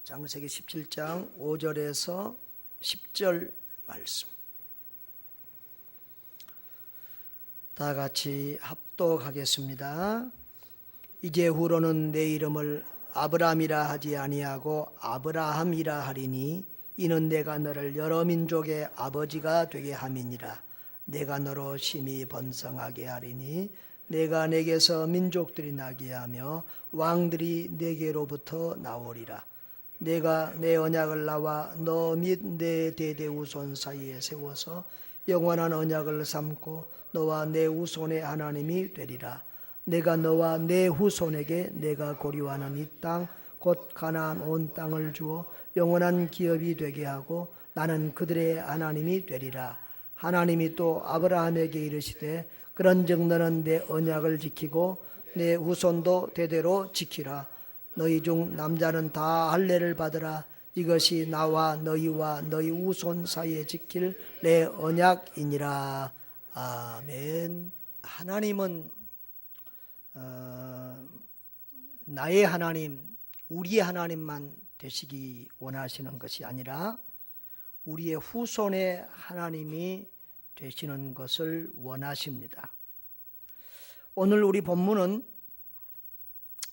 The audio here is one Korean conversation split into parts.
창세기 17장 5절에서 10절 말씀. 다 같이 합독하겠습니다. 이제후로는 내 이름을 아브람이라 하지 아니하고 아브라함이라 하리니 이는 내가 너를 여러 민족의 아버지가 되게 함이니라. 내가 너로 심히 번성하게 하리니 내가 내게서 민족들이 나게 하며 왕들이 내게로부터 나오리라. 내가 내 언약을 나와 너 및 내 대대 후손 사이에 세워서 영원한 언약을 삼고 너와 내 후손의 하나님이 되리라. 내가 너와 내 후손에게 내가 고려하는 이 땅 곧 가나안 온 땅을 주어 영원한 기업이 되게 하고 나는 그들의 하나님이 되리라. 하나님이 또 아브라함에게 이르시되 그런즉 너는 내 언약을 지키고 내 후손도 대대로 지키라. 너희 중 남자는 다 할례를 받으라. 이것이 나와 너희와 너희 후손 사이에 지킬 내 언약이니라. 아멘. 하나님은 나의 하나님, 우리의 하나님만 되시기 원하시는 것이 아니라 우리의 후손의 하나님이 되시는 것을 원하십니다. 오늘 우리 본문은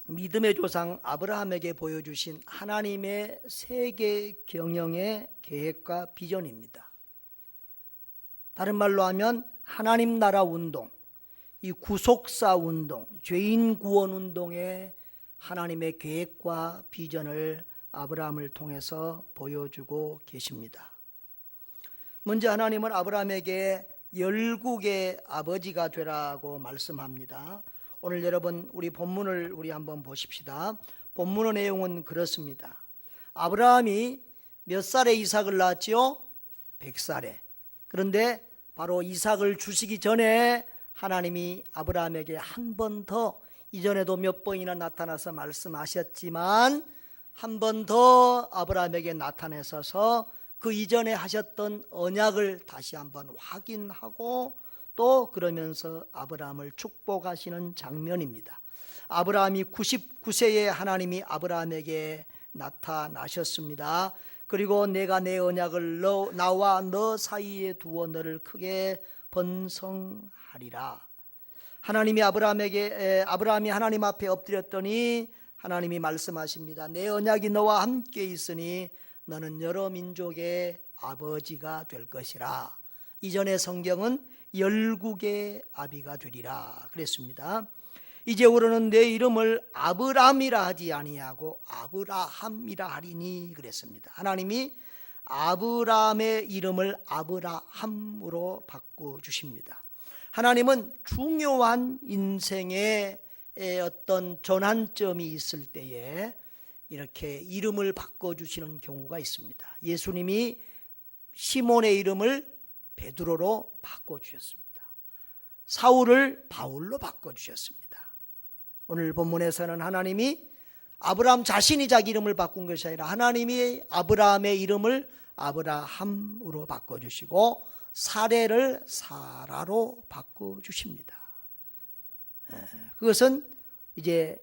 믿음의 조상 아브라함에게 보여주신 하나님의 세계 경영의 계획과 비전입니다. 다른 말로 하면 하나님 나라 운동, 이 구속사 운동, 죄인 구원 운동의 하나님의 계획과 비전을 아브라함을 통해서 보여주고 계십니다. 먼저 하나님은 아브라함에게 열국의 아버지가 되라고 말씀합니다. 오늘 여러분 우리 본문을 우리 한번 보십시다. 본문의 내용은 그렇습니다. 아브라함이 몇 살에 이삭을 낳았지요? 100살에. 그런데 바로 이삭을 주시기 전에 하나님이 아브라함에게 한 번 더, 이전에도 몇 번이나 나타나서 말씀하셨지만 한 번 더 아브라함에게 나타내셔서 그 이전에 하셨던 언약을 다시 한번 확인하고 또 그러면서 아브라함을 축복하시는 장면입니다. 아브라함이 99세에 하나님이 아브라함에게 나타나셨습니다. 그리고 내가 내 언약을 나와 너 사이에 두어 너를 크게 번성하리라. 하나님이 아브라함이 하나님 앞에 엎드렸더니 하나님이 말씀하십니다. 내 언약이 너와 함께 있으니 너는 여러 민족의 아버지가 될 것이라. 이전의 성경은 열국의 아비가 되리라 그랬습니다. 이제후로는 내 이름을 아브람이라 하지 아니하고 아브라함이라 하리니 그랬습니다. 하나님이 아브람의 이름을 아브라함으로 바꿔주십니다. 하나님은 중요한 인생의 어떤 전환점이 있을 때에 이렇게 이름을 바꿔주시는 경우가 있습니다. 예수님이 시몬의 이름을 베드로로 바꿔주셨습니다. 사울을 바울로 바꿔주셨습니다. 오늘 본문에서는 하나님이 아브라함 자신이 자기 이름을 바꾼 것이 아니라 하나님이 아브라함의 이름을 아브라함으로 바꿔주시고 사레를 사라로 바꿔주십니다. 그것은 이제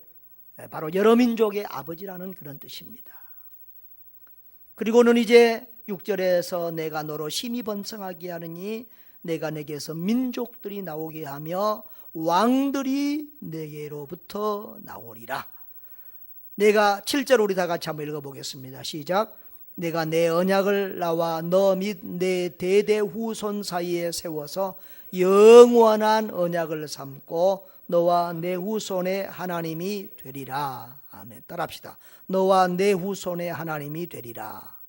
바로 여러 민족의 아버지라는 그런 뜻입니다. 그리고는 이제 6절에서 내가 너로 심히 번성하게 하느니 내가 내게서 민족들이 나오게 하며 왕들이 내게로부터 나오리라. 내가 7절 우리 다 같이 한번 읽어보겠습니다. 시작. 내가 내 언약을 나와 너 및 내 대대 후손 사이에 세워서 영원한 언약을 삼고 너와 내 후손의 하나님이 되리라. 아멘. 따라합시다. 너와 내 후손의 하나님이 되리라.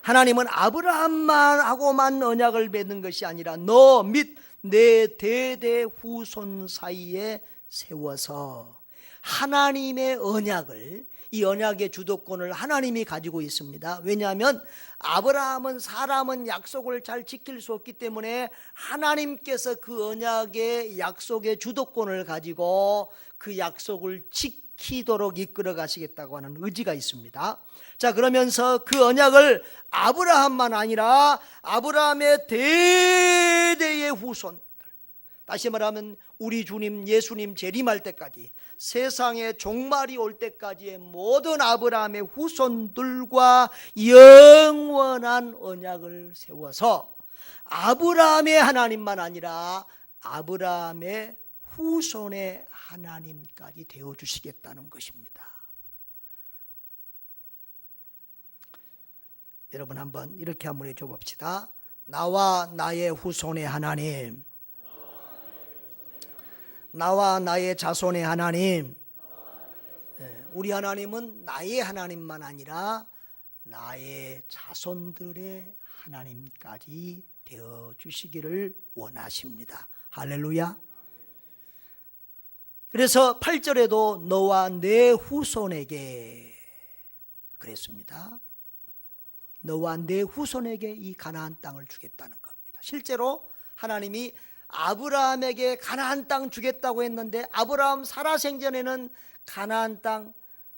하나님은 아브라함만 하고만 언약을 맺는 것이 아니라 너 및 내 대대 후손 사이에 세워서 하나님의 언약을, 이 언약의 주도권을 하나님이 가지고 있습니다. 왜냐하면 아브라함은 사람은 약속을 잘 지킬 수 없기 때문에 하나님께서 그 언약의 약속의 주도권을 가지고 그 약속을 지키도록 이끌어 가시겠다고 하는 의지가 있습니다. 자, 그러면서 그 언약을 아브라함만 아니라 아브라함의 대대의 후손들, 다시 말하면 우리 주님 예수님 재림할 때까지, 세상의 종말이 올 때까지의 모든 아브라함의 후손들과 영원한 언약을 세워서 아브라함의 하나님만 아니라 아브라함의 후손의 하나님까지 되어주시겠다는 것입니다. 여러분 한번 이렇게 한번 해줘 봅시다. 나와 나의 후손의 하나님, 나와 나의 자손의 하나님. 우리 하나님은 나의 하나님만 아니라 나의 자손들의 하나님까지 되어주시기를 원하십니다. 할렐루야. 그래서 8절에도 너와 내 후손에게 그랬습니다. 너와 내 후손에게 이 가나안 땅을 주겠다는 겁니다. 실제로 하나님이 아브라함에게 가나안 땅 주겠다고 했는데 아브라함 살아생전에는 가나안 땅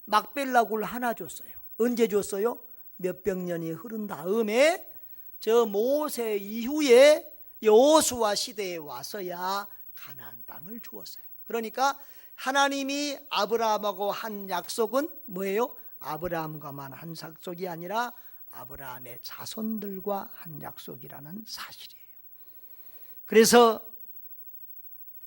막벨라굴 하나 줬어요. 언제 줬어요? 몇백 년이 흐른 다음에 저 모세 이후에 여호수아 시대에 와서야 가나안 땅을 주었어요. 그러니까 하나님이 아브라함하고 한 약속은 뭐예요? 아브라함과만 한 약속이 아니라 아브라함의 자손들과 한 약속이라는 사실이에요. 그래서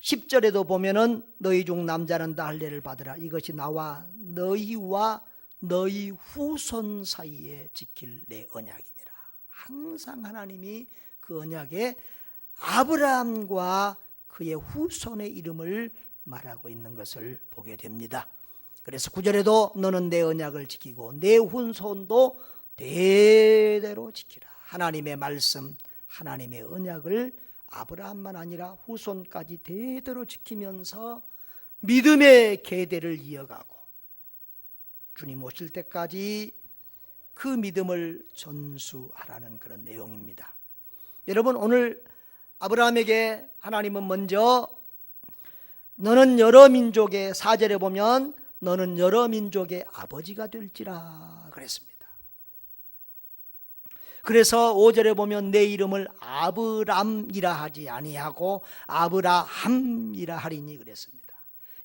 10절에도 보면은 너희 중 남자는 다 할례를 받으라. 이것이 나와 너희와 너희 후손 사이에 지킬 내 언약이니라. 항상 하나님이 그 언약에 아브라함과 그의 후손의 이름을 말하고 있는 것을 보게 됩니다. 그래서 9절에도 너는 내 언약을 지키고 내 후손도 대대로 지키라. 하나님의 말씀, 하나님의 언약을 아브라함만 아니라 후손까지 대대로 지키면서 믿음의 계대를 이어가고 주님 오실 때까지 그 믿음을 전수하라는 그런 내용입니다. 여러분, 오늘 아브라함에게 하나님은 먼저 너는 여러 민족의, 4절에 보면 너는 여러 민족의 아버지가 될지라 그랬습니다. 그래서 5절에 보면 내 이름을 아브람이라 하지 아니하고 아브라함이라 하리니 그랬습니다.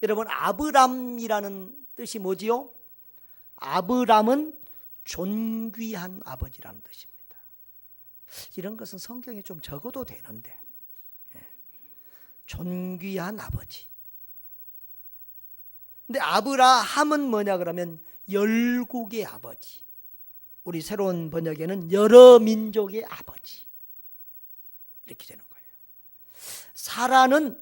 여러분, 아브람이라는 뜻이 뭐지요? 아브람은 존귀한 아버지라는 뜻입니다. 이런 것은 성경에 좀 적어도 되는데, 존귀한 아버지. 근데 아브라함은 뭐냐 그러면 열국의 아버지. 우리 새로운 번역에는 여러 민족의 아버지 이렇게 되는 거예요. 사라는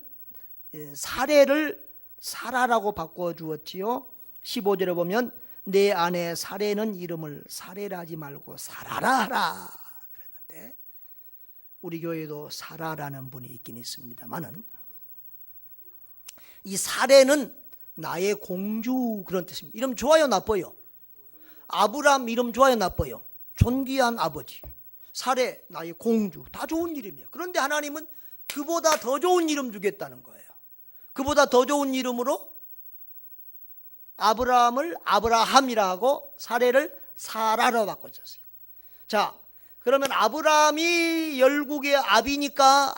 사레를 사라라고 바꿔주었지요. 15절에 보면 내 아내 사레는 이름을 사레라 하지 말고 사라라 하라 그랬는데, 우리 교회도 사라라는 분이 있긴 있습니다만은 이 사레는 나의 공주 그런 뜻입니다. 이름 좋아요, 나빠요? 아브람 이름 좋아요, 나빠요? 존귀한 아버지, 사레 나의 공주, 다 좋은 이름이에요. 그런데 하나님은 그보다 더 좋은 이름 주겠다는 거예요. 그보다 더 좋은 이름으로 아브라함을 아브라함이라 하고 사레를 사라로 바꿔줬어요. 자, 그러면 아브라함이 열국의 아비니까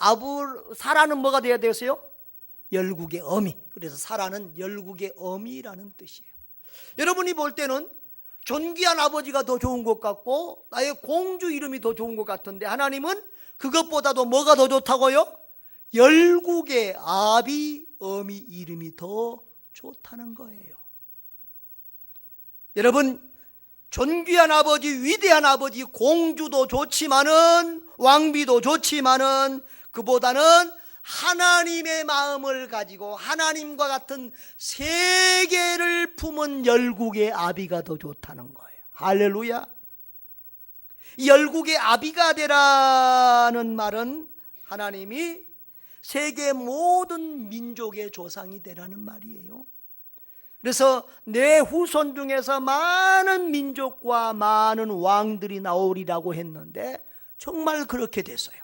사라는 뭐가 돼야 되겠어요? 열국의 어미. 그래서 사라는 열국의 어미라는 뜻이에요. 여러분이 볼 때는 존귀한 아버지가 더 좋은 것 같고 나의 공주 이름이 더 좋은 것 같은데, 하나님은 그것보다도 뭐가 더 좋다고요? 열국의 아비 어미 이름이 더 좋다는 거예요. 여러분, 존귀한 아버지, 위대한 아버지, 공주도 좋지만은, 왕비도 좋지만은, 그보다는 하나님의 마음을 가지고 하나님과 같은 세계를 품은 열국의 아비가 더 좋다는 거예요. 할렐루야. 열국의 아비가 되라는 말은 하나님이 세계 모든 민족의 조상이 되라는 말이에요. 그래서 내 후손 중에서 많은 민족과 많은 왕들이 나오리라고 했는데 정말 그렇게 됐어요.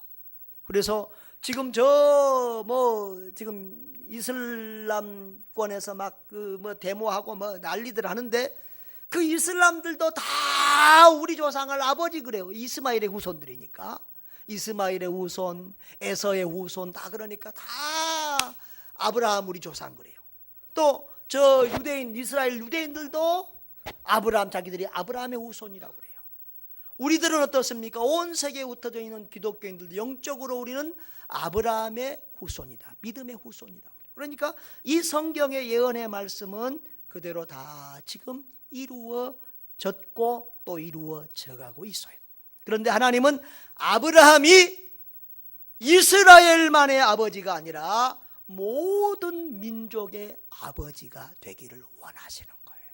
그래서 지금 지금 이슬람권에서 막 데모하고 난리들 하는데, 그 이슬람들도 다 우리 조상을 아버지 그래요. 이스마엘의 후손들이니까. 이스마엘의 후손, 에서의 후손 다, 그러니까 다 아브라함 우리 조상 그래요. 또 저 유대인 이스라엘 유대인들도 아브라함 자기들이 아브라함의 후손이라고 그래요. 우리들은 어떻습니까? 온 세계에 흩어져 있는 기독교인들도 영적으로 우리는 아브라함의 후손이다, 믿음의 후손이다. 그러니까 이 성경의 예언의 말씀은 그대로 다 지금 이루어졌고 또 이루어져 가고 있어요. 그런데 하나님은 아브라함이 이스라엘만의 아버지가 아니라 모든 민족의 아버지가 되기를 원하시는 거예요.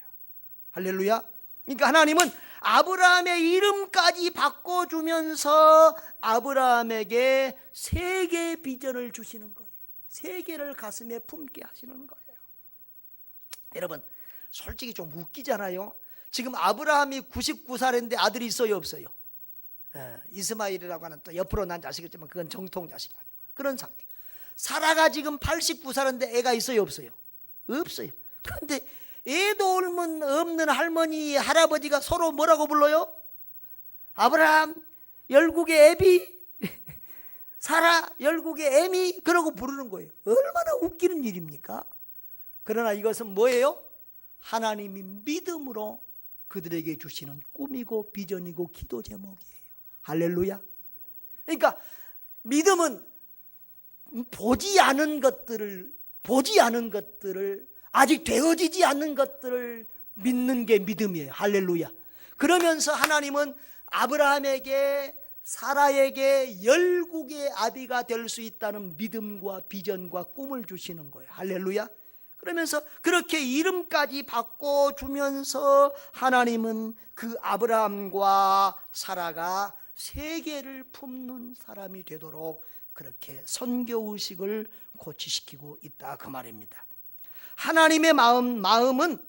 할렐루야. 그러니까 하나님은 아브라함의 이름까지 바꿔주면서 아브라함에게 세계의 비전을 주시는 거예요. 세계를 가슴에 품게 하시는 거예요. 여러분 솔직히 좀 웃기잖아요. 지금 아브라함이 99살인데 아들이 있어요 없어요? 이스마일이라고 하는 또 옆으로 난 자식이지만 그건 정통 자식이 아니고 그런 상태. 사라가 지금 89살인데 애가 있어요 없어요? 없어요. 그런데 애도 없는 할머니 할아버지가 서로 뭐라고 불러요? 아브라함 열국의 애비, 사라 열국의 애미, 그러고 부르는 거예요. 얼마나 웃기는 일입니까? 그러나 이것은 뭐예요? 하나님이 믿음으로 그들에게 주시는 꿈이고 비전이고 기도 제목이에요. 할렐루야. 그러니까 믿음은 보지 않은 것들을 아직 되어지지 않는 것들을 믿는 게 믿음이에요. 할렐루야. 그러면서 하나님은 아브라함에게 사라에게 열국의 아비가 될 수 있다는 믿음과 비전과 꿈을 주시는 거예요. 할렐루야. 그러면서 그렇게 이름까지 바꿔주면서 하나님은 그 아브라함과 사라가 세계를 품는 사람이 되도록 그렇게 선교의식을 고취시키고 있다 그 말입니다. 하나님의 마음은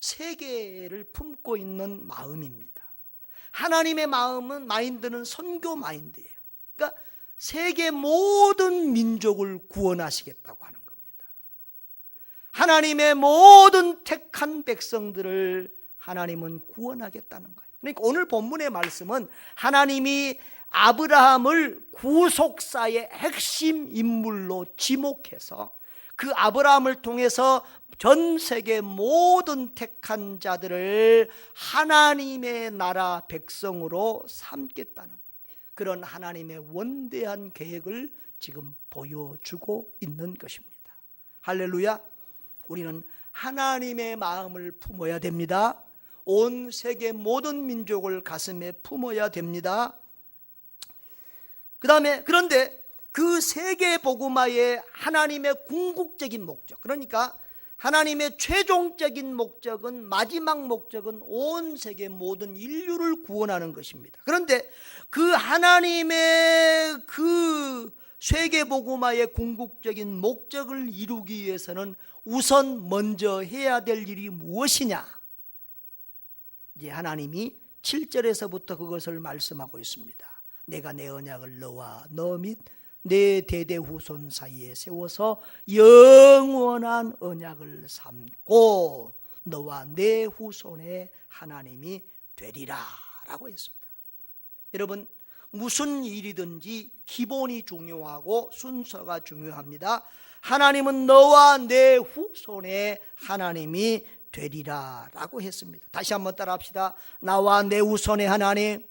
세계를 품고 있는 마음입니다. 하나님의 마인드는 선교 마인드예요. 그러니까 세계 모든 민족을 구원하시겠다고 하는 겁니다. 하나님의 모든 택한 백성들을 하나님은 구원하겠다는 거예요. 그러니까 오늘 본문의 말씀은 하나님이 아브라함을 구속사의 핵심 인물로 지목해서 그 아브라함을 통해서 전 세계 모든 택한 자들을 하나님의 나라 백성으로 삼겠다는 그런 하나님의 원대한 계획을 지금 보여주고 있는 것입니다. 할렐루야. 우리는 하나님의 마음을 품어야 됩니다. 온 세계 모든 민족을 가슴에 품어야 됩니다. 그런데 그 세계 복음화의 하나님의 궁극적인 목적, 그러니까 하나님의 최종적인 목적은, 마지막 목적은 온 세계 모든 인류를 구원하는 것입니다. 그런데 그 하나님의 그 세계 복음화의 궁극적인 목적을 이루기 위해서는 우선 먼저 해야 될 일이 무엇이냐? 이제 하나님이 7절에서부터 그것을 말씀하고 있습니다. 내가 내 언약을 너와 너 및 내 대대 후손 사이에 세워서 영원한 언약을 삼고 너와 내 후손의 하나님이 되리라 라고 했습니다. 여러분 무슨 일이든지 기본이 중요하고 순서가 중요합니다. 하나님은 너와 내 후손의 하나님이 되리라 라고 했습니다. 다시 한번 따라 합시다. 나와 내 후손의 하나님.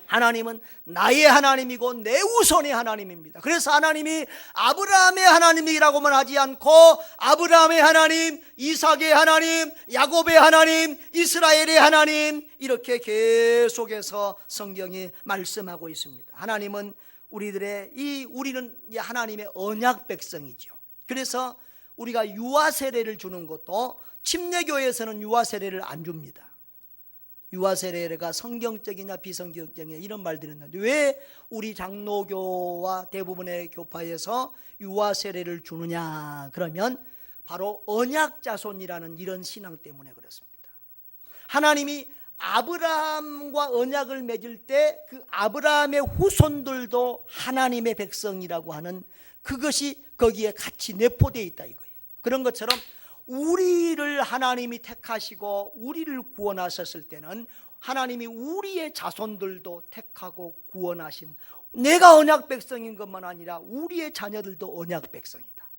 하나님은 나의 하나님이고 내 후손의 하나님입니다. 그래서 하나님이 아브라함의 하나님이라고만 하지 않고 아브라함의 하나님, 이삭의 하나님, 야곱의 하나님, 이스라엘의 하나님, 이렇게 계속해서 성경이 말씀하고 있습니다. 하나님은 우리는 하나님의 언약 백성이죠. 그래서 우리가 유아 세례를 주는 것도 침례교회에서는 유아 세례를 안 줍니다. 유아 세례가 성경적이냐 비성경적이냐 이런 말들이 있는데 왜 우리 장로교와 대부분의 교파에서 유아 세례를 주느냐? 그러면 바로 언약 자손이라는 이런 신앙 때문에 그렇습니다. 하나님이 아브라함과 언약을 맺을 때 그 아브라함의 후손들도 하나님의 백성이라고 하는 그것이 거기에 같이 내포되어 있다 이거예요. 그런 것처럼 우리를 하나님이 택하시고 우리를 구원하셨을 때는 하나님이 우리의 자손들도 택하고 구원하신 내가 언약 백성인 것만 아니라 우리의 자녀들도 언약 백성이다.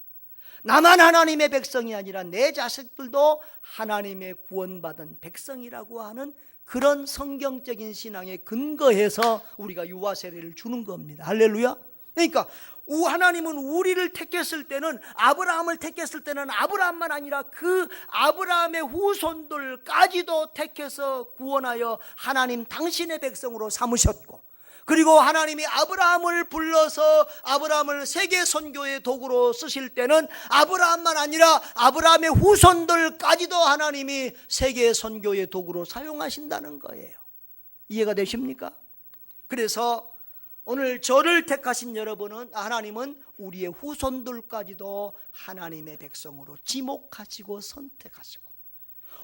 나만 하나님의 백성이 아니라 내 자식들도 하나님의 구원받은 백성이라고 하는 그런 성경적인 신앙에 근거해서 우리가 유아 세례를 주는 겁니다. 할렐루야. 그러니까 하나님은 우리를 택했을 때는, 아브라함을 택했을 때는 아브라함만 아니라 그 아브라함의 후손들까지도 택해서 구원하여 하나님 당신의 백성으로 삼으셨고, 그리고 하나님이 아브라함을 불러서 아브라함을 세계 선교의 도구로 쓰실 때는 아브라함만 아니라 아브라함의 후손들까지도 하나님이 세계 선교의 도구로 사용하신다는 거예요. 이해가 되십니까? 그래서 오늘 저를 택하신 여러분은, 하나님은 우리의 후손들까지도 하나님의 백성으로 지목하시고 선택하시고,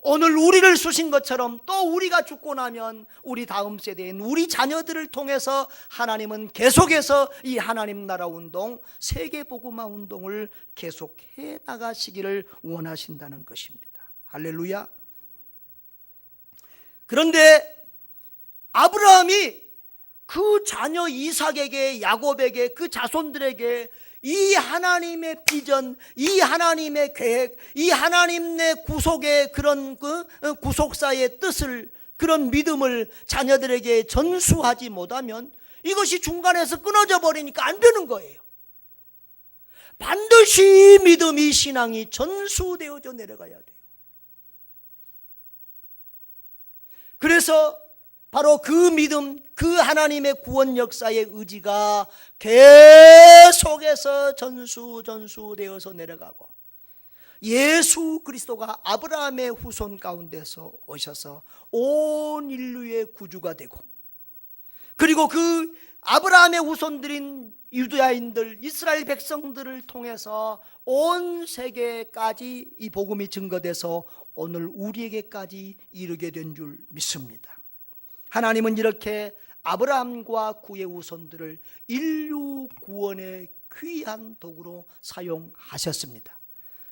오늘 우리를 쓰신 것처럼 또 우리가 죽고 나면 우리 다음 세대인 우리 자녀들을 통해서 하나님은 계속해서 이 하나님 나라 운동, 세계복음화 운동을 계속해 나가시기를 원하신다는 것입니다. 할렐루야. 그런데 아브라함이 그 자녀 이삭에게, 야곱에게, 그 자손들에게 이 하나님의 비전, 이 하나님의 계획, 이 하나님의 구속의 그런 구속사의 뜻을, 그런 믿음을 자녀들에게 전수하지 못하면 이것이 중간에서 끊어져 버리니까 안 되는 거예요. 반드시 믿음이, 신앙이 전수되어져 내려가야 돼요. 그래서 바로 그 믿음, 그 하나님의 구원 역사의 의지가 계속해서 전수되어서 내려가고, 예수 그리스도가 아브라함의 후손 가운데서 오셔서 온 인류의 구주가 되고, 그리고 그 아브라함의 후손들인 유다인들, 이스라엘 백성들을 통해서 온 세계까지 이 복음이 증거돼서 오늘 우리에게까지 이르게 된 줄 믿습니다. 하나님은 이렇게 아브라함과 그의 후손들을 인류 구원의 귀한 도구로 사용하셨습니다.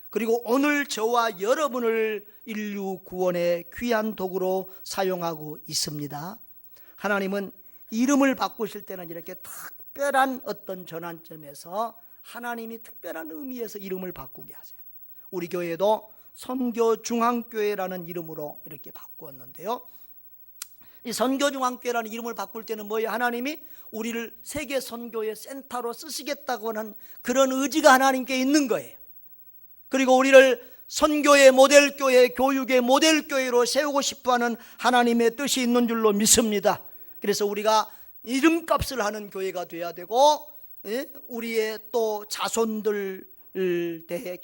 그리고 오늘 저와 여러분을 인류 구원의 귀한 도구로 사용하고 있습니다. 하나님은 이름을 바꾸실 때는 이렇게 특별한 어떤 전환점에서 하나님이 특별한 의미에서 이름을 바꾸게 하세요. 우리 교회도 선교중앙교회라는 이름으로 이렇게 바꾸었는데요, 이 선교중앙교회라는 이름을 바꿀 때는 뭐예요? 하나님이 우리를 세계 선교의 센터로 쓰시겠다고 하는 그런 의지가 하나님께 있는 거예요. 그리고 우리를 선교의 모델교회, 교육의 모델교회로 세우고 싶어하는 하나님의 뜻이 있는 줄로 믿습니다. 그래서 우리가 이름값을 하는 교회가 되어야 되고, 우리의 또 자손들 대해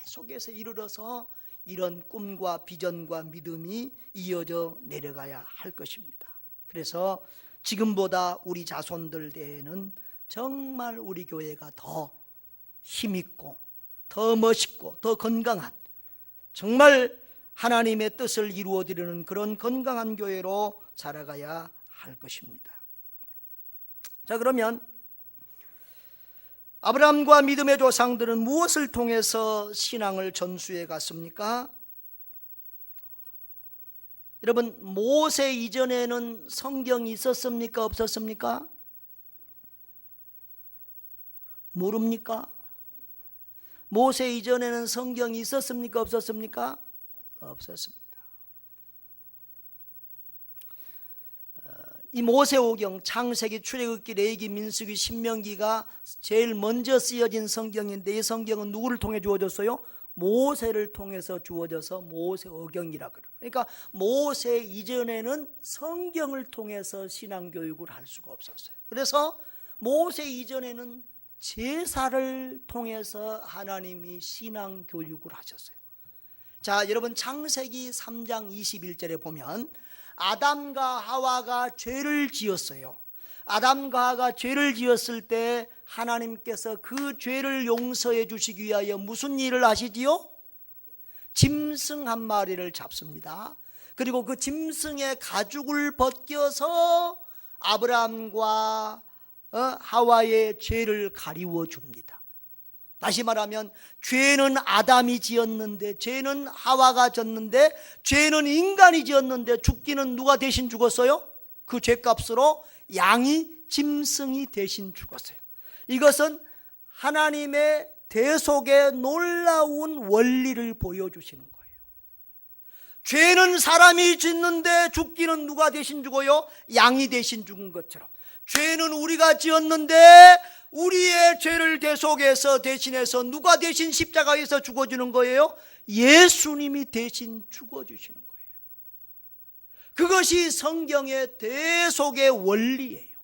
계속해서 이르러서 이런 꿈과 비전과 믿음이 이어져 내려가야 할 것입니다. 그래서 지금보다 우리 자손들 대에는 정말 우리 교회가 더 힘있고 더 멋있고 더 건강한, 정말 하나님의 뜻을 이루어드리는 그런 건강한 교회로 자라가야 할 것입니다. 자, 그러면 아브라함과 믿음의 조상들은 무엇을 통해서 신앙을 전수해 갔습니까? 여러분, 모세 이전에는 성경이 있었습니까? 없었습니까? 모릅니까? 모세 이전에는 성경이 있었습니까? 없었습니까? 없었습니다. 이 모세오경, 창세기, 출애굽기, 레위기, 민수기, 신명기가 제일 먼저 쓰여진 성경인데, 이 성경은 누구를 통해 주어졌어요? 모세를 통해서 주어져서 모세오경이라 그래요. 그러니까 모세 이전에는 성경을 통해서 신앙교육을 할 수가 없었어요. 그래서 모세 이전에는 제사를 통해서 하나님이 신앙교육을 하셨어요. 자, 여러분, 창세기 3장 21절에 보면 아담과 하와가 죄를 지었어요. 아담과 하와가 죄를 지었을 때 하나님께서 그 죄를 용서해 주시기 위하여 무슨 일을 하시지요? 짐승 한 마리를 잡습니다. 그리고 그 짐승의 가죽을 벗겨서 아브라함과 하와의 죄를 가리워 줍니다. 다시 말하면 죄는 아담이 지었는데, 죄는 하와가 졌는데, 죄는 인간이 지었는데 죽기는 누가 대신 죽었어요? 그 죄값으로 양이 짐승이 대신 죽었어요. 이것은 하나님의 대속의 놀라운 원리를 보여주시는 거예요. 죄는 사람이 짓는데 죽기는 누가 대신 죽어요? 양이 대신 죽은 것처럼 죄는 우리가 지었는데 우리의 죄를 대속해서 대신해서 누가 대신 십자가에서 죽어주는 거예요? 예수님이 대신 죽어주시는 거예요. 그것이 성경의 대속의 원리예요.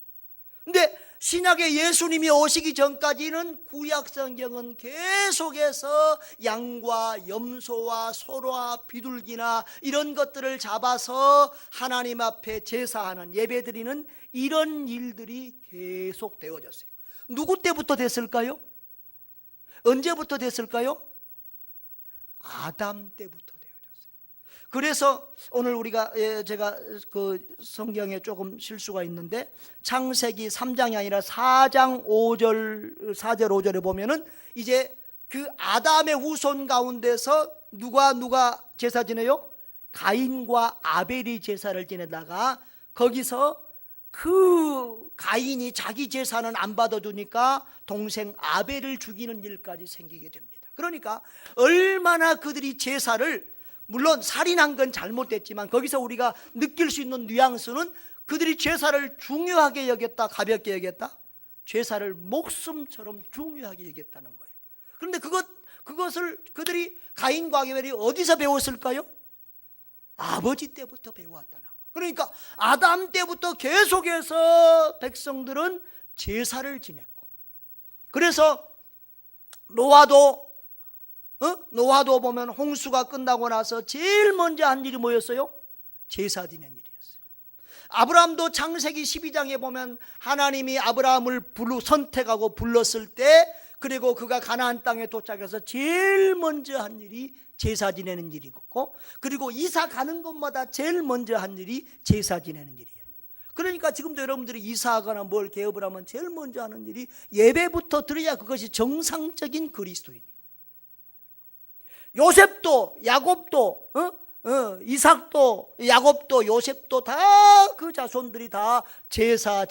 근데 신약의 예수님이 오시기 전까지는 구약 성경은 계속해서 양과 염소와 소와 비둘기나 이런 것들을 잡아서 하나님 앞에 제사하는, 예배드리는 이런 일들이 계속 되어졌어요. 누구 때부터 됐을까요? 언제부터 됐을까요? 아담 때부터 되어졌어요. 그래서 오늘 우리가 제가 그 성경에 조금 실수가 있는데 창세기 3장이 아니라 4장 5절 5절에 보면은 이제 그 아담의 후손 가운데서 누가 제사 지내요? 가인과 아벨이 제사를 지내다가 거기서 그 가인이 자기 제사는 안 받아주니까 동생 아벨을 죽이는 일까지 생기게 됩니다. 그러니까 얼마나 그들이 제사를, 물론 살인한 건 잘못됐지만 거기서 우리가 느낄 수 있는 뉘앙스는 그들이 제사를 중요하게 여겼다, 가볍게 여겼다? 제사를 목숨처럼 중요하게 여겼다는 거예요. 그런데 그것을 그들이 가인과 아벨이 어디서 배웠을까요? 아버지 때부터 배워왔다는 거예요. 그러니까 아담 때부터 계속해서 백성들은 제사를 지냈고, 그래서 노아도 보면 홍수가 끝나고 나서 제일 먼저 한 일이 뭐였어요? 제사 지낸 일이었어요. 아브라함도 창세기 12장에 보면 하나님이 아브라함을 선택하고 불렀을 때, 그리고 그가 가나안 땅에 도착해서 제일 먼저 한 일이 제사 지내는 일이고, 그리고 이사 가는 곳마다 제일 먼저 한 일이 제사 지내는 일이에요. 그러니까 지금도 여러분들이 이사하거나 뭘 개업을 하면 제일 먼저 하는 일이 예배부터 드려야 그것이 정상적인 그리스도인이에요. 요셉도, 야곱도, 이삭도, 야곱도, 요셉도 다 그 자손들이 다 제사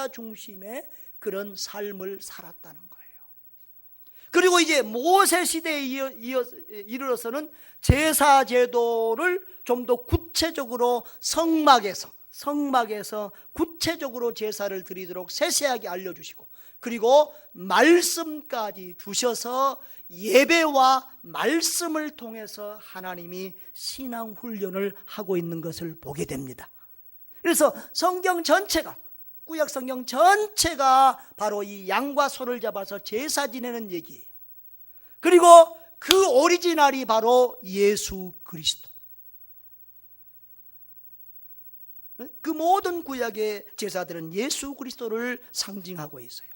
중심의 그런 삶을 살았다는 거예요. 그리고 이제 모세 시대에 이르러서는 제사 제도를 좀 더 구체적으로 성막에서 구체적으로 제사를 드리도록 세세하게 알려주시고, 그리고 말씀까지 주셔서 예배와 말씀을 통해서 하나님이 신앙 훈련을 하고 있는 것을 보게 됩니다. 그래서 성경 전체가, 구약 성경 전체가 바로 이 양과 소를 잡아서 제사 지내는 얘기예요. 그리고 그 오리지널이 바로 예수 그리스도. 그 모든 구약의 제사들은 예수 그리스도를 상징하고 있어요.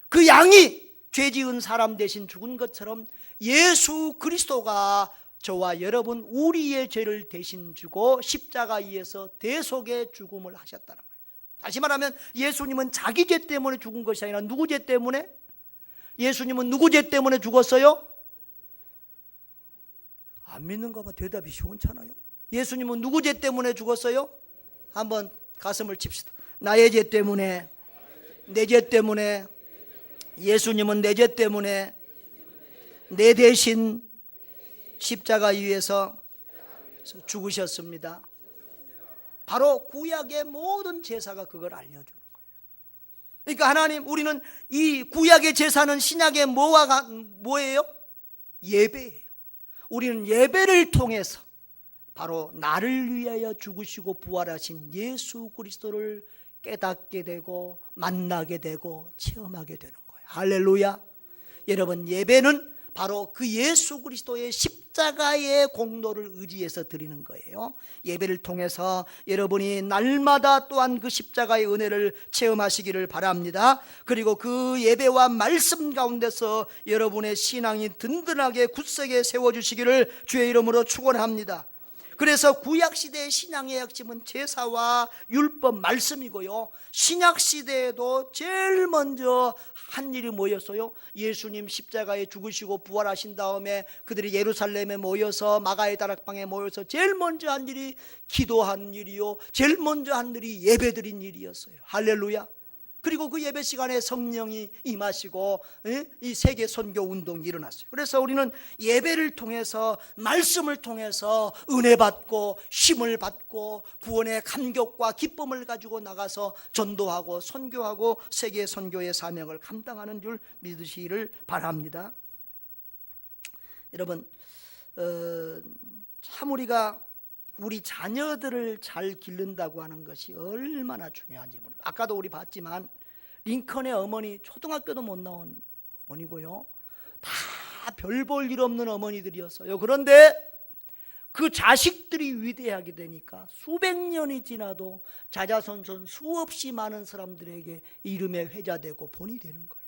그 양이 죄 지은 사람 대신 죽은 것처럼 예수 그리스도가 저와 여러분 우리의 죄를 대신 주고 십자가에서 대속의 죽음을 하셨다는 거예요. 다시 말하면 예수님은 자기 죄 때문에 죽은 것이 아니라 누구 죄 때문에? 예수님은 누구 죄 때문에 죽었어요? 안 믿는가 봐. 대답이 시원찮아요. 예수님은 누구 죄 때문에 죽었어요? 한번 가슴을 칩시다. 나의 죄 때문에, 내 죄 때문에, 예수님은 내 죄 때문에 내 대신 십자가 위에서 죽으셨습니다. 바로 구약의 모든 제사가 그걸 알려주는 거예요. 그러니까 하나님, 우리는 이 구약의 제사는 신약의 뭐예요? 예배예요. 우리는 예배를 통해서 바로 나를 위하여 죽으시고 부활하신 예수 그리스도를 깨닫게 되고 만나게 되고 체험하게 되는 거예요. 할렐루야. 여러분, 예배는 바로 그 예수 그리스도의 십자가의 공로를 의지해서 드리는 거예요. 예배를 통해서 여러분이 날마다 또한 그 십자가의 은혜를 체험하시기를 바랍니다. 그리고 그 예배와 말씀 가운데서 여러분의 신앙이 든든하게 굳세게 세워주시기를 주의 이름으로 축원합니다. 그래서 구약시대의 신앙의 핵심은 제사와 율법 말씀이고요, 신약시대에도 제일 먼저 한 일이 뭐였어요? 예수님 십자가에 죽으시고 부활하신 다음에 그들이 예루살렘에 모여서 마가의 다락방에 모여서 제일 먼저 한 일이 기도한 일이요, 제일 먼저 한 일이 예배드린 일이었어요. 할렐루야. 그리고 그 예배 시간에 성령이 임하시고 이 세계 선교 운동이 일어났어요. 그래서 우리는 예배를 통해서, 말씀을 통해서 은혜 받고 힘을 받고 구원의 감격과 기쁨을 가지고 나가서 전도하고 선교하고 세계 선교의 사명을 감당하는 줄 믿으시기를 바랍니다. 여러분, 참 우리가 우리 자녀들을 잘 기른다고 하는 것이 얼마나 중요한지 모릅니다. 아까도 우리 봤지만 링컨의 어머니 초등학교도 못 나온 어머니고요, 다 별 볼 일 없는 어머니들이었어요. 그런데 그 자식들이 위대하게 되니까 수백 년이 지나도 자자손손 수없이 많은 사람들에게 이름의 회자되고 본이 되는 거예요.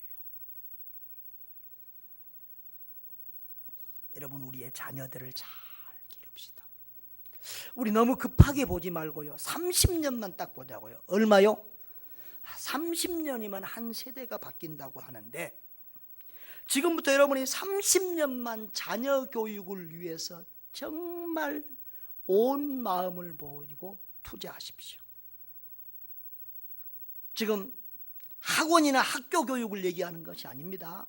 여러분, 우리의 자녀들을 잘 기릅시다. 우리 너무 급하게 보지 말고요, 30년만 딱 보자고요. 얼마요? 30년이면 한 세대가 바뀐다고 하는데, 지금부터 여러분이 30년만 자녀 교육을 위해서 정말 온 마음을 보이고 투자하십시오. 지금 학원이나 학교 교육을 얘기하는 것이 아닙니다.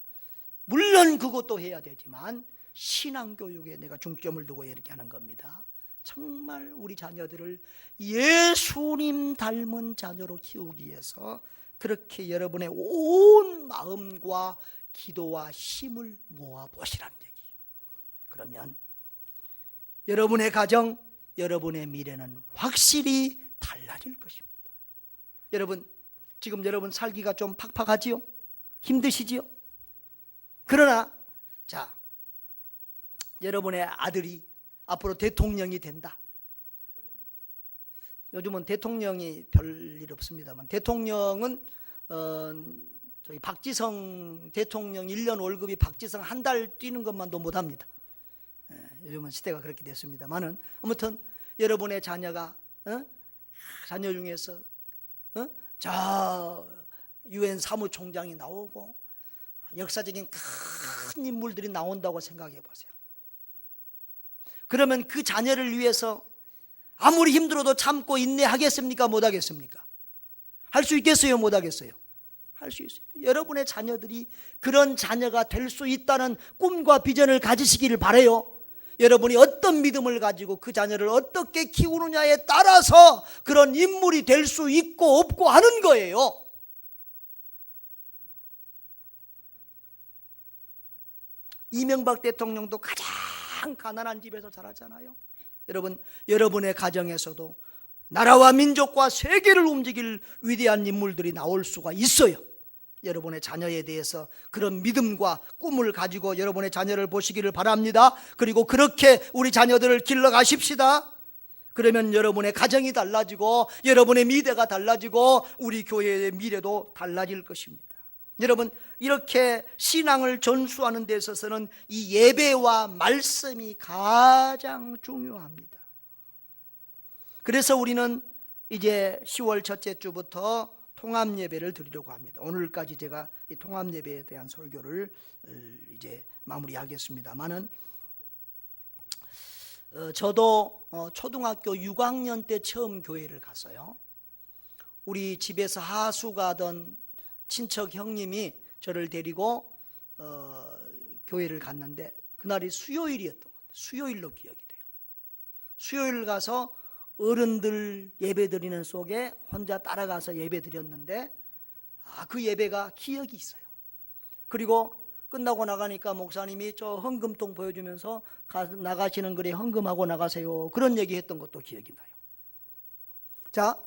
물론 그것도 해야 되지만 신앙교육에 내가 중점을 두고 이렇게 하는 겁니다. 정말 우리 자녀들을 예수님 닮은 자녀로 키우기 위해서 그렇게 여러분의 온 마음과 기도와 힘을 모아보시라는 얘기예요. 그러면 여러분의 가정, 여러분의 미래는 확실히 달라질 것입니다. 여러분, 지금 여러분 살기가 좀 팍팍하지요? 힘드시지요? 그러나 자, 여러분의 아들이 앞으로 대통령이 된다. 요즘은 대통령이 별일 없습니다만, 대통령은 저희 박지성 대통령 1년 월급이 박지성 한 달 뛰는 것만도 못합니다. 요즘은 시대가 그렇게 됐습니다만은, 아무튼 여러분의 자녀가 자녀 중에서 저 UN 사무총장이 나오고 역사적인 큰 인물들이 나온다고 생각해 보세요. 그러면 그 자녀를 위해서 아무리 힘들어도 참고 인내하겠습니까? 못하겠습니까? 할 수 있겠어요? 못하겠어요? 할 수 있어요. 여러분의 자녀들이 그런 자녀가 될 수 있다는 꿈과 비전을 가지시기를 바라요. 여러분이 어떤 믿음을 가지고 그 자녀를 어떻게 키우느냐에 따라서 그런 인물이 될 수 있고 없고 하는 거예요. 이명박 대통령도 가장 가난한 집에서 자랐잖아요. 여러분, 여러분의 가정에서도 나라와 민족과 세계를 움직일 위대한 인물들이 나올 수가 있어요. 여러분의 자녀에 대해서 그런 믿음과 꿈을 가지고 여러분의 자녀를 보시기를 바랍니다. 그리고 그렇게 우리 자녀들을 길러 가십시다. 그러면 여러분의 가정이 달라지고 여러분의 미래가 달라지고 우리 교회의 미래도 달라질 것입니다. 여러분, 이렇게 신앙을 전수하는 데 있어서는 이 예배와 말씀이 가장 중요합니다. 그래서 우리는 이제 10월 첫째 주부터 통합 예배를 드리려고 합니다. 오늘까지 제가 이 통합 예배에 대한 설교를 이제 마무리하겠습니다만은, 저도 초등학교 6학년 때 처음 교회를 갔어요. 우리 집에서 하수 가던 친척 형님이 저를 데리고 교회를 갔는데, 그날이 수요일이었던 것 같아요. 수요일로 기억이 돼요. 수요일 가서 어른들 예배 드리는 속에 혼자 따라가서 예배 드렸는데, 그 예배가 기억이 있어요. 그리고 끝나고 나가니까 목사님이 저 헌금통 보여주면서 나가시는 글에 헌금하고 나가세요, 그런 얘기 했던 것도 기억이 나요. 자,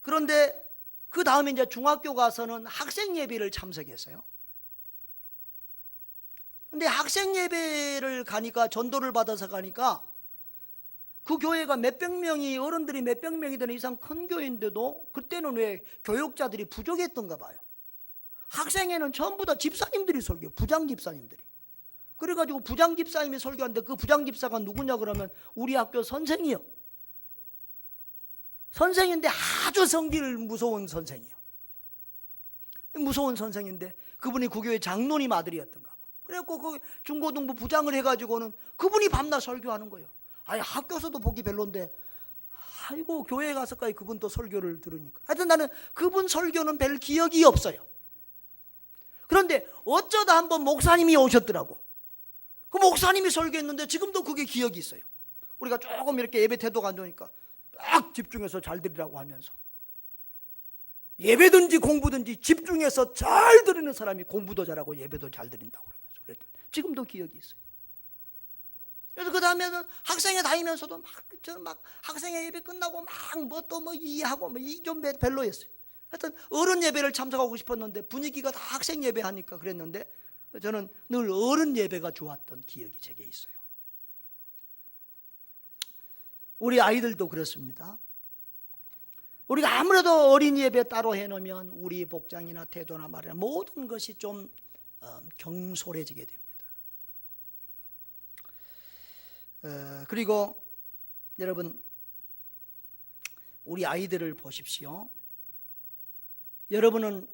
그런데 그 다음에 이제 중학교 가서는 학생 예배를 참석했어요. 근데 학생 예배를 가니까, 전도를 받아서 가니까 그 교회가 몇백 명이, 어른들이 몇백 명이 되는 이상 큰 교회인데도 그때는 왜 교육자들이 부족했던가 봐요. 학생회는 전부 다 집사님들이 설교해요. 부장 집사님들이. 그래가지고 부장집사님이 설교하는데 그 부장집사가 누구냐 그러면 우리 학교 선생이요. 선생인데 아주 성질 무서운 선생이요. 무서운 선생인데 그분이 그 교회 장로님 아들이었던가 봐. 그래갖고 그 중고등부 부장을 해가지고는 그분이 밤낮 설교하는 거예요. 아니 학교에서도 보기 별론데 아이고 교회에 가서까지 그분 또 설교를 들으니까 하여튼 나는 그분 설교는 별 기억이 없어요. 그런데 어쩌다 한번 목사님이 오셨더라고. 그 목사님이 설교했는데 지금도 그게 기억이 있어요. 우리가 조금 이렇게 예배 태도가 안 좋으니까 딱 집중해서 잘 들으라고 하면서 예배든지 공부든지 집중해서 잘 들으는 사람이 공부도 잘하고 예배도 잘 드린다고 그러면서 그랬더니 지금도 기억이 있어요. 그래서 그 다음에는 학생회 다니면서도 저는 학생회 예배 끝나고 뭐 이해하고 이 좀 별로였어요. 하여튼 어른 예배를 참석하고 싶었는데 분위기가 다 학생 예배 하니까 그랬는데 저는 늘 어른 예배가 좋았던 기억이 제게 있어요. 우리 아이들도 그렇습니다. 우리가 아무래도 어린 예배 따로 해놓으면 우리 복장이나 태도나 말이나 모든 것이 좀 경솔해지게 됩니다. 그리고 여러분 우리 아이들을 보십시오. 여러분은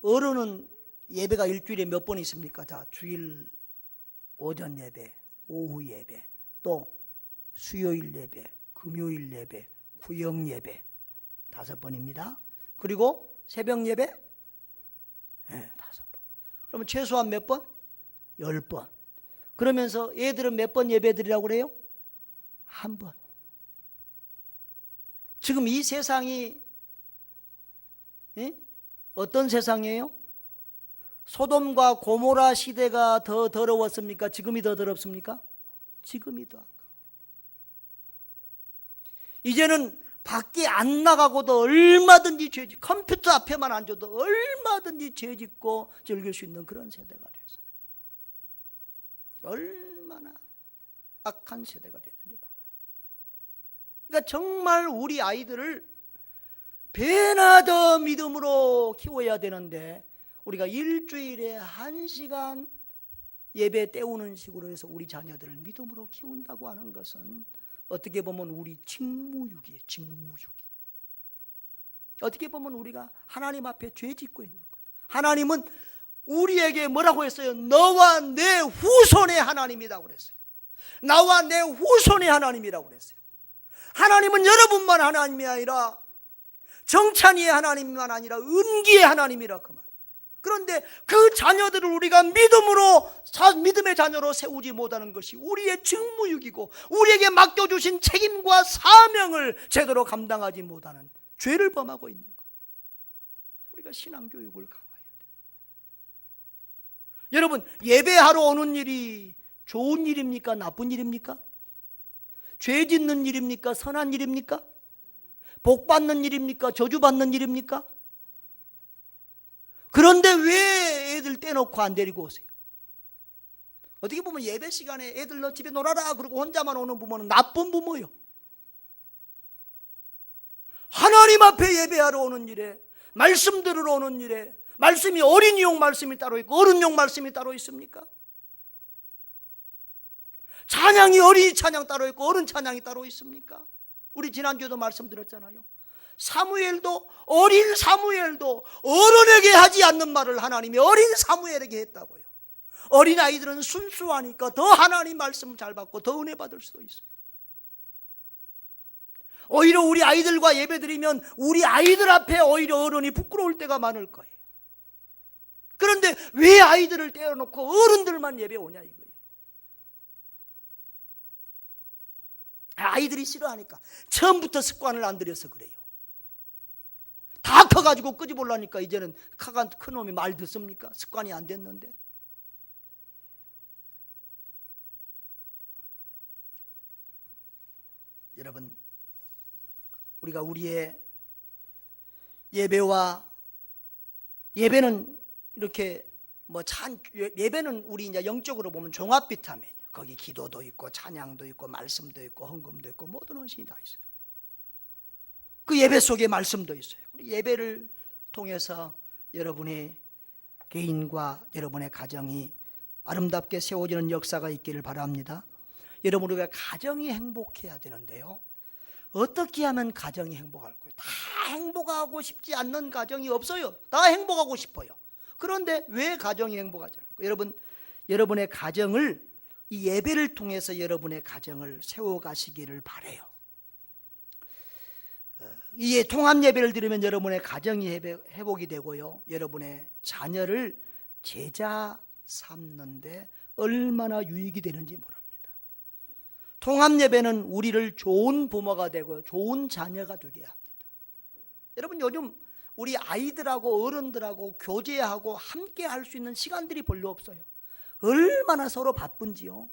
어른은 예배가 일주일에 몇 번 있습니까? 자, 주일 오전 예배, 오후 예배, 또 수요일 예배, 금요일 예배, 구역 예배 5번입니다. 그리고 새벽 예배 5번. 그러면 최소한 몇 번? 10번. 그러면서 애들은 몇 번 예배 드리라고 그래요? 1번. 지금 이 세상이 어떤 세상이에요? 소돔과 고모라 시대가 더 더러웠습니까? 지금이 더 더럽습니까? 지금이 더 아까워. 이제는 밖에 안 나가고도 얼마든지 죄짓고 컴퓨터 앞에만 앉아도 얼마든지 죄짓고 즐길 수 있는 그런 세대가 됐어요. 얼마나 악한 세대가 됐는지 몰라요. 그러니까 정말 우리 아이들을 배나 더 믿음으로 키워야 되는데 우리가 일주일에 1시간 예배 때우는 식으로 해서 우리 자녀들을 믿음으로 키운다고 하는 것은 어떻게 보면 우리 직무유기예요. 직무유기. 어떻게 보면 우리가 하나님 앞에 죄 짓고 있는 거예요. 하나님은 우리에게 뭐라고 했어요? 너와 내 후손의 하나님이라고 그랬어요. 나와 내 후손의 하나님이라고 그랬어요. 하나님은 여러분만 하나님이 아니라 정찬이의 하나님만 아니라 은기의 하나님이라 그 말이에요. 그런데 그 자녀들을 우리가 믿음의 자녀로 세우지 못하는 것이 우리의 직무유기고 우리에게 맡겨주신 책임과 사명을 제대로 감당하지 못하는 죄를 범하고 있는 거예요. 우리가 신앙교육을 강화해야 돼요. 여러분, 예배하러 오는 일이 좋은 일입니까? 나쁜 일입니까? 죄 짓는 일입니까? 선한 일입니까? 복 받는 일입니까? 저주 받는 일입니까? 그런데 왜 애들 떼놓고 안 데리고 오세요? 어떻게 보면 예배 시간에 애들 너 집에 놀아라 그러고 혼자만 오는 부모는 나쁜 부모요. 하나님 앞에 예배하러 오는 일에, 말씀 들으러 오는 일에, 말씀이 어린이용 말씀이 따로 있고 어른용 말씀이 따로 있습니까? 찬양이 어린이 찬양 따로 있고 어른 찬양이 따로 있습니까? 우리 지난주에도 말씀드렸잖아요. 어린 사무엘도 어른에게 하지 않는 말을 하나님이 어린 사무엘에게 했다고요. 어린 아이들은 순수하니까 더 하나님 말씀 잘 받고 더 은혜 받을 수도 있어요. 오히려 우리 아이들과 예배드리면 우리 아이들 앞에 오히려 어른이 부끄러울 때가 많을 거예요. 그런데 왜 아이들을 떼어놓고 어른들만 예배 오냐 이거예요. 아이들이 싫어하니까 처음부터 습관을 안 들여서 그래요. 다 커가지고 끄집어올라니까 이제는 큰 놈이 말 듣습니까? 습관이 안 됐는데. 여러분, 우리가 우리의 예배는 이렇게 예배는 우리 이제 영적으로 보면 종합 비타민이에요. 거기 기도도 있고 찬양도 있고 말씀도 있고 헌금도 있고 모든 헌신이 다 있어요. 그 예배 속에 말씀도 있어요. 우리 예배를 통해서 여러분의 개인과 여러분의 가정이 아름답게 세워지는 역사가 있기를 바랍니다. 여러분, 우리가 가정이 행복해야 되는데요, 어떻게 하면 가정이 행복할 거예요? 다 행복하고 싶지 않는 가정이 없어요. 다 행복하고 싶어요. 그런데 왜 가정이 행복하지 않을까요? 여러분, 여러분의 가정을, 이 예배를 통해서 여러분의 가정을 세워가시기를 바라요. 이 통합 예배를 드리면 여러분의 가정이 회복이 되고요, 여러분의 자녀를 제자 삼는데 얼마나 유익이 되는지 모릅니다. 통합 예배는 우리를 좋은 부모가 되고 좋은 자녀가 되게 합니다. 여러분, 요즘 우리 아이들하고 어른들하고 교제하고 함께 할 수 있는 시간들이 별로 없어요. 얼마나 서로 바쁜지요.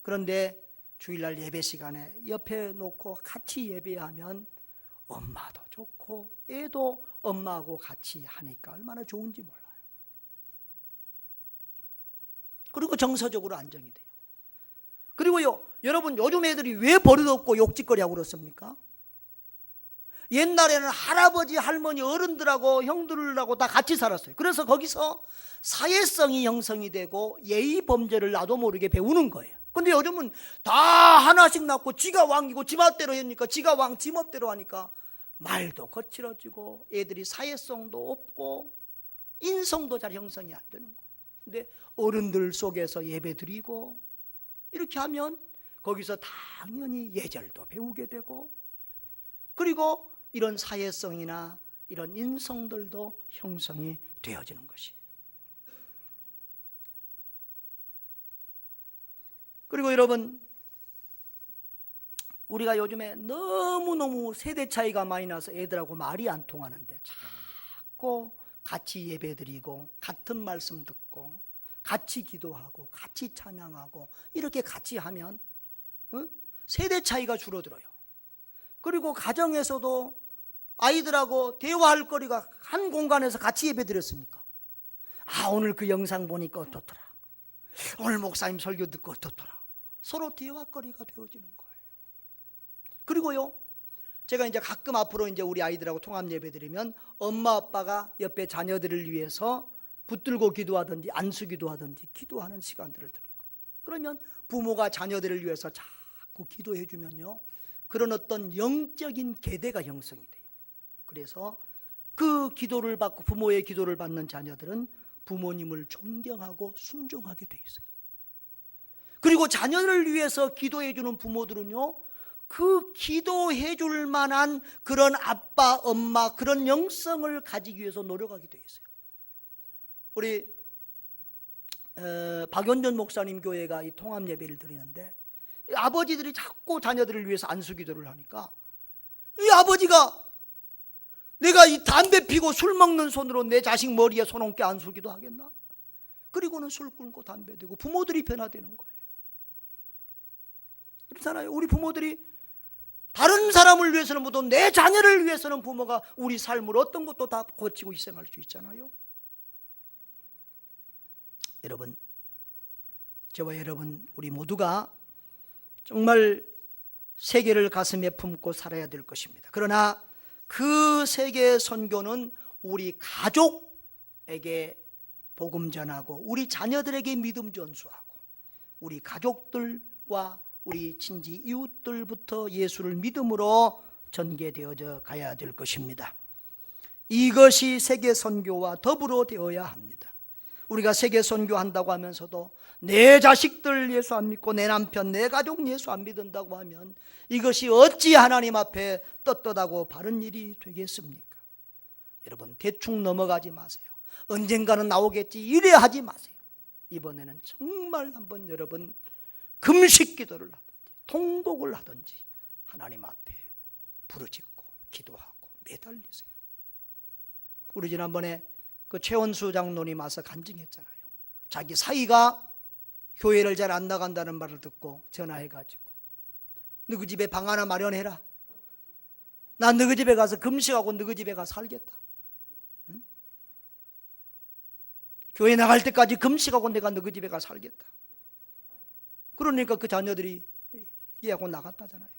그런데 주일날 예배 시간에 옆에 놓고 같이 예배하면 엄마도 좋고 애도 엄마하고 같이 하니까 얼마나 좋은지 몰라요. 그리고 정서적으로 안정이 돼요. 그리고요, 여러분, 요즘 애들이 왜 버릇없고 욕짓거리하고 그렇습니까? 옛날에는 할아버지, 할머니, 어른들하고 형들하고 다 같이 살았어요. 그래서 거기서 사회성이 형성이 되고 예의 범죄를 나도 모르게 배우는 거예요. 근데 요즘은 다 하나씩 낳고 지가 왕이고 지 맘대로 하니까, 지가 왕 지 맘대로 하니까 말도 거칠어지고 애들이 사회성도 없고 인성도 잘 형성이 안 되는 거예요. 근데 어른들 속에서 예배 드리고 이렇게 하면 거기서 당연히 예절도 배우게 되고, 그리고 이런 사회성이나 이런 인성들도 형성이 되어지는 것이에요. 그리고 여러분, 우리가 요즘에 너무너무 세대 차이가 많이 나서 애들하고 말이 안 통하는데 자꾸 같이 예배드리고 같은 말씀 듣고 같이 기도하고 같이 찬양하고 이렇게 같이 하면 세대 차이가 줄어들어요. 그리고 가정에서도 아이들하고 대화할 거리가, 한 공간에서 같이 예배드렸으니까 오늘 그 영상 보니까 어떻더라, 오늘 목사님 설교 듣고 어떻더라, 서로 대화거리가 되어지는 거예요. 그리고요, 제가 이제 가끔 앞으로 이제 우리 아이들하고 통합 예배드리면 엄마 아빠가 옆에 자녀들을 위해서 붙들고 기도하든지 안수기도 하든지 기도하는 시간들을 드릴 거예요. 그러면 부모가 자녀들을 위해서 자꾸 기도해 주면요, 그런 어떤 영적인 계대가 형성이 돼요. 그래서 그 기도를 받고 부모의 기도를 받는 자녀들은 부모님을 존경하고 순종하게 돼 있어요. 그리고 자녀를 위해서 기도해 주는 부모들은요, 그 기도해 줄 만한 그런 아빠, 엄마, 그런 영성을 가지기 위해서 노력하게 돼 있어요. 우리 박연전 목사님 교회가 이 통합 예배를 드리는데, 아버지들이 자꾸 자녀들을 위해서 안수기도를 하니까 이 아버지가 내가 이 담배 피고 술 먹는 손으로 내 자식 머리에 손 얹게 안수기도 하겠나? 그리고는 술 끊고 담배 되고 부모들이 변화되는 거예요. 그렇잖아요. 우리 부모들이 다른 사람을 위해서는 못해도 내 자녀를 위해서는 부모가 우리 삶을 어떤 것도 다 고치고 희생할 수 있잖아요. 여러분, 저와 여러분, 우리 모두가 정말 세계를 가슴에 품고 살아야 될 것입니다. 그러나 그 세계 선교는 우리 가족에게 복음 전하고 우리 자녀들에게 믿음 전수하고 우리 가족들과 우리 친지 이웃들부터 예수를 믿음으로 전개되어져 가야 될 것입니다. 이것이 세계 선교와 더불어 되어야 합니다. 우리가 세계 선교한다고 하면서도 내 자식들 예수 안 믿고 내 남편, 내 가족 예수 안 믿는다고 하면 이것이 어찌 하나님 앞에 떳떳하고 바른 일이 되겠습니까? 여러분, 대충 넘어가지 마세요. 언젠가는 나오겠지 이래 하지 마세요. 이번에는 정말 한번 여러분 금식 기도를 하든지 통곡을 하든지 하나님 앞에 부르짖고 기도하고 매달리세요. 우리 지난번에 그 최원수 장로님 와서 간증했잖아요. 자기 사위가 교회를 잘 안 나간다는 말을 듣고 전화해가지고 너희 집에 방 하나 마련해라. 난 너희 집에 가서 금식하고 너희 집에 가서 살겠다. 응? 교회 나갈 때까지 금식하고 내가 너희 집에 가서 살겠다. 그러니까 그 자녀들이 얘기하고 나갔다잖아요.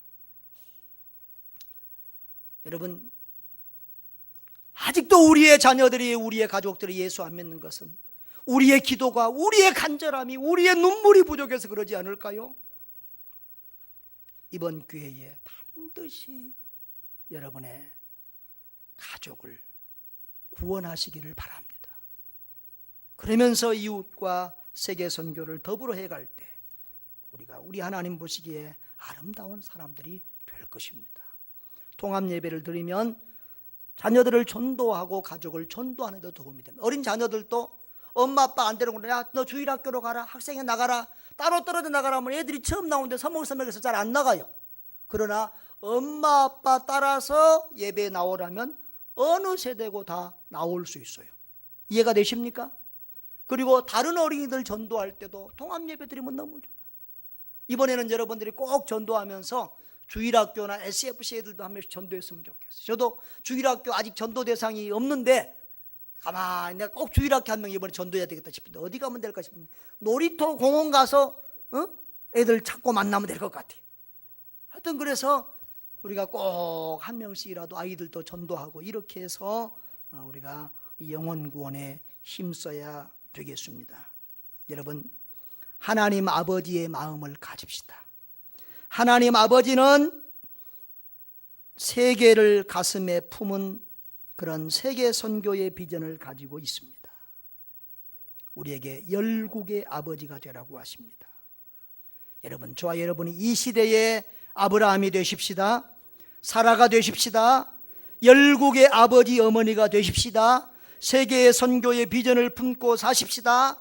여러분, 아직도 우리의 자녀들이, 우리의 가족들이 예수 안 믿는 것은 우리의 기도가, 우리의 간절함이, 우리의 눈물이 부족해서 그러지 않을까요? 이번 기회에 반드시 여러분의 가족을 구원하시기를 바랍니다. 그러면서 이웃과 세계 선교를 더불어 해갈 때 우리 하나님 보시기에 아름다운 사람들이 될 것입니다. 통합 예배를 드리면 자녀들을 전도하고 가족을 전도하는 데 도움이 됩니다. 어린 자녀들도 엄마 아빠 안 데리고 야 너 주일학교로 가라, 학생회 나가라, 따로 떨어져 나가라 하면 애들이 처음 나오는데 서먹서먹해서 잘 안 나가요. 그러나 엄마 아빠 따라서 예배에 나오라면 어느 세대고 다 나올 수 있어요. 이해가 되십니까? 그리고 다른 어린이들 전도할 때도 통합 예배 드리면 너무 좋아요. 이번에는 여러분들이 꼭 전도하면서 주일학교나 SFC 애들도 한 명씩 전도했으면 좋겠어요. 저도 주일학교 아직 전도 대상이 없는데 가만히 내가 꼭 주일학교 한 명 이번에 전도해야 되겠다 싶은데 어디 가면 될까 싶은데 놀이터 공원 가서 애들 찾고 만나면 될 것 같아요. 하여튼 그래서 우리가 꼭 한 명씩이라도 아이들도 전도하고 이렇게 해서 우리가 영혼 구원에 힘써야 되겠습니다. 여러분, 하나님 아버지의 마음을 가집시다. 하나님 아버지는 세계를 가슴에 품은 그런 세계 선교의 비전을 가지고 있습니다. 우리에게 열국의 아버지가 되라고 하십니다. 여러분, 저와 여러분이 이 시대의 아브라함이 되십시다. 사라가 되십시다. 열국의 아버지 어머니가 되십시다. 세계의 선교의 비전을 품고 사십시다.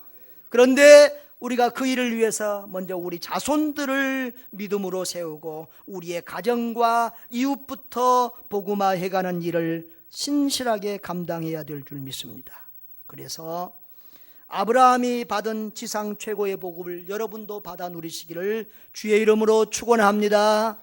그런데 우리가 그 일을 위해서 먼저 우리 자손들을 믿음으로 세우고 우리의 가정과 이웃부터 복음화해가는 일을 신실하게 감당해야 될 줄 믿습니다. 그래서 아브라함이 받은 지상 최고의 복음을 여러분도 받아 누리시기를 주의 이름으로 축원합니다.